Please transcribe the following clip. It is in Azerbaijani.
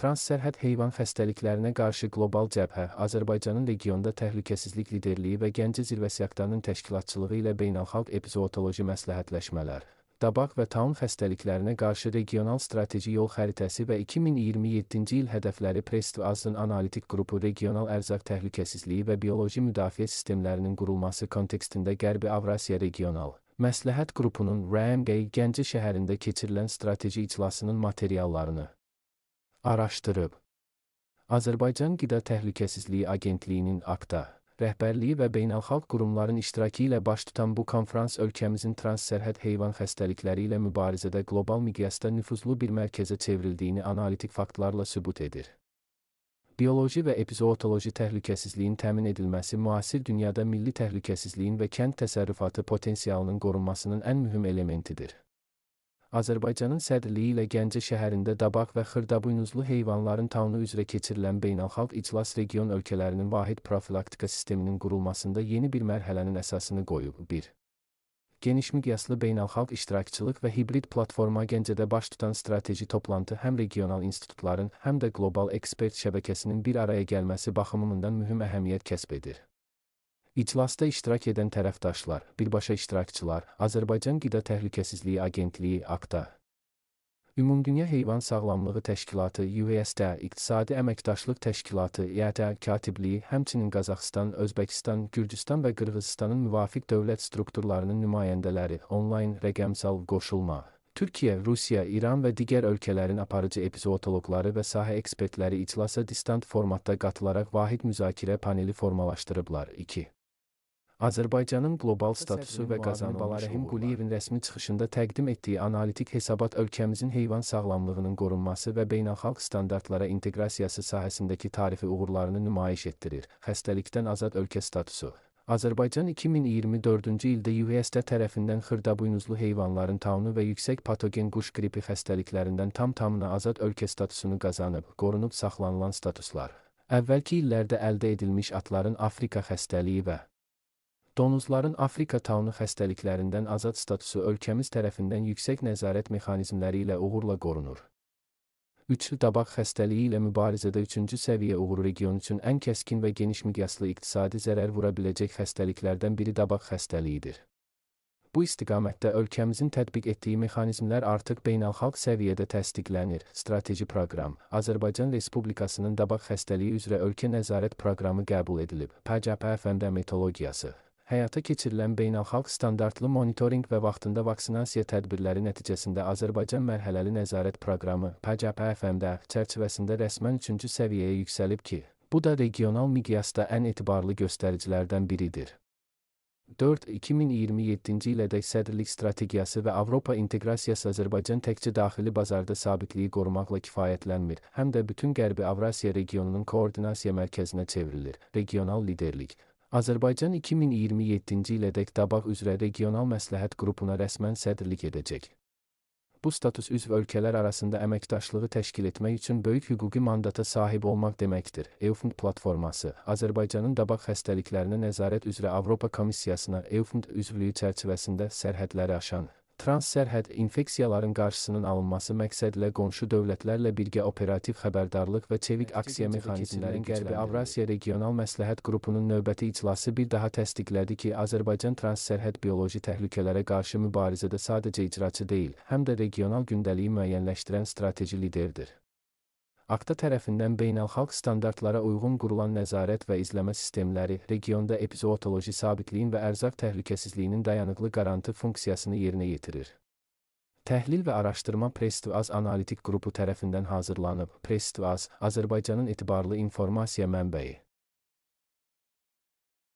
Transsərhəd heyvan xəstəliklərinə qarşı qlobal cəbhə, Azərbaycanın regionda təhlükəsizlik liderliyi və Gəncə Zirvəsi aktlarının təşkilatçılığı ilə beynəlxalq epizootoloji məsləhətləşmələr, dabaq və taun xəstəliklərinə qarşı regional strateji yol xəritəsi və 2027-ci il hədəfləri Prest-Azın analitik qrupu regional ərzaq təhlükəsizliyi və bioloji müdafiə sistemlərinin qurulması kontekstində Qərbi Avrasiya regional məsləhət qrupunun RMG Gəncə şəhərində keçirilən strateji iclasının materiallarını araşdırıb. Azərbaycan Qida Təhlükəsizliyi Agentliyinin AQTA rəhbərliyi və beynəlxalq qurumların iştirakı ilə baş tutan bu konfrans ölkəmizin transsərhəd heyvan xəstəlikləri ilə mübarizədə qlobal miqyasda nüfuzlu bir mərkəzə çevrildiyini analitik faktlarla sübut edir. Bioloji və epizootoloji təhlükəsizliyin təmin edilməsi müasir dünyada milli təhlükəsizliyin və kənd təsərrüfatı potensialının qorunmasının ən mühüm elementidir. Azərbaycanın sədrliyi ilə Gəncə şəhərində dabaq və xırdabuynuzlu heyvanların taunu üzrə keçirilən beynəlxalq iclas region ölkələrinin vahid profilaktika sisteminin qurulmasında yeni bir mərhələnin əsasını qoyub. 1. Geniş miqyaslı beynəlxalq iştirakçılıq və hibrid platforma Gəncədə baş tutan strateji toplantı həm regional institutların, həm də qlobal ekspert şəbəkəsinin bir araya gəlməsi baxımından mühüm əhəmiyyət kəsb edir. İclasda iştirak edən tərəfdaşlar, birbaşa iştirakçılar, Azərbaycan Qida Təhlükəsizliyi Agentliyi AQTA, Ümumdünya Heyvan Sağlamlığı Təşkilatı USD, İqtisadi Əməkdaşlıq Təşkilatı İAT katibliyi, həmçinin Qazaxıstan, Özbəkistan, Gürcüstan və Qırğızıstanın müvafiq dövlət strukturlarının nümayəndələri, onlayn rəqəmsal qoşulma, Türkiyə, Rusiya, İran və digər ölkələrin aparıcı epizootoloqları və sahə ekspertləri iclasa distant formatda qatılaraq vahid müzakirə paneli formalaşdırıblar. 2. Azərbaycanın qlobal statusu və qazanılmış Rəhim Quliyevin rəsmi çıxışında təqdim etdiyi analitik hesabat ölkəmizin heyvan sağlamlığının qorunması və beynəlxalq standartlara inteqrasiyası sahəsindəki tarixi uğurlarını nümayiş etdirir. Xəstəlikdən azad ölkə statusu. Azərbaycan 2024-cü ildə USD tərəfindən xırdabuynuzlu heyvanların taunu və yüksək patogen quş qripi xəstəliklərindən tam-tamına azad ölkə statusunu qazanıb, qorunub saxlanılan statuslar. Əvvəlki illərdə əldə edilmiş atların Afrika xəstəliyi və donuzların Afrika taunu xəstəliklərindən azad statusu ölkəmiz tərəfindən yüksək nəzarət mexanizmləri ilə uğurla qorunur. 3. Dabaq xəstəliyi ilə mübarizədə 3-cü səviyyə uğuru region üçün ən kəskin və geniş miqyaslı iqtisadi zərər vura biləcək xəstəliklərdən biri dabaq xəstəliyidir. Bu istiqamətdə ölkəmizin tətbiq etdiyi mexanizmlər artıq beynəlxalq səviyyədə təsdiqlənir. Strateji proqram, Azərbaycan Respublikasının dabaq xəstəliyi üzrə ölkə nəzarət proqramı qəbul edilib. PCPFMD metodologiyası. Həyata keçirilən beynəlxalq standartlı monitorinq və vaxtında vaksinasiya tədbirləri nəticəsində Azərbaycan mərhələli nəzarət proqramı PCPFMD çərçivəsində rəsmən 3-cü səviyyəyə yüksəlib ki, bu da regional miqyasda ən etibarlı göstəricilərdən biridir. 4. 2027-ci ilədək sədrlik strategiyası və Avropa inteqrasiyası Azərbaycan təkcə daxili bazarda sabitliyi qorumaqla kifayətlənmir, həm də bütün Qərbi Avrasiya regionunun koordinasiya mərkəzinə çevrilir. Regional liderlik. Azərbaycan 2027-ci ilədək dabaq üzrə regional məsləhət qrupuna rəsmən sədrlik edəcək. Bu status üzv ölkələr arasında əməkdaşlığı təşkil etmək üçün böyük hüquqi mandata sahib olmaq deməkdir. EUFUND platforması, Azərbaycanın dabaq xəstəliklərinə nəzarət üzrə Avropa Komissiyasına EUFUND üzvlüyü çərçivəsində sərhədləri aşan transsərhəd infeksiyaların qarşısının alınması məqsədilə qonşu dövlətlərlə birgə operativ xəbərdarlıq və çevik aksiya mexanizmlərin Qərbi Avrasiya regional məsləhət qrupunun növbəti iclası bir daha təsdiqlədi ki, Azərbaycan transsərhəd bioloji təhlükələrə qarşı mübarizədə sadəcə icraçı deyil, həm də regional gündəliyi müəyyənləşdirən strateji liderdir. AQTA tərəfindən beynəlxalq standartlara uyğun qurulan nəzarət və izləmə sistemləri regionda epizootoloji sabitliyin və ərzaq təhlükəsizliyinin dayanıqlı qarantı funksiyasını yerinə yetirir. Təhlil və araşdırma Prest-Az analitik qrupu tərəfindən hazırlanıb. Prest-Az, Azərbaycanın etibarlı informasiya mənbəyi.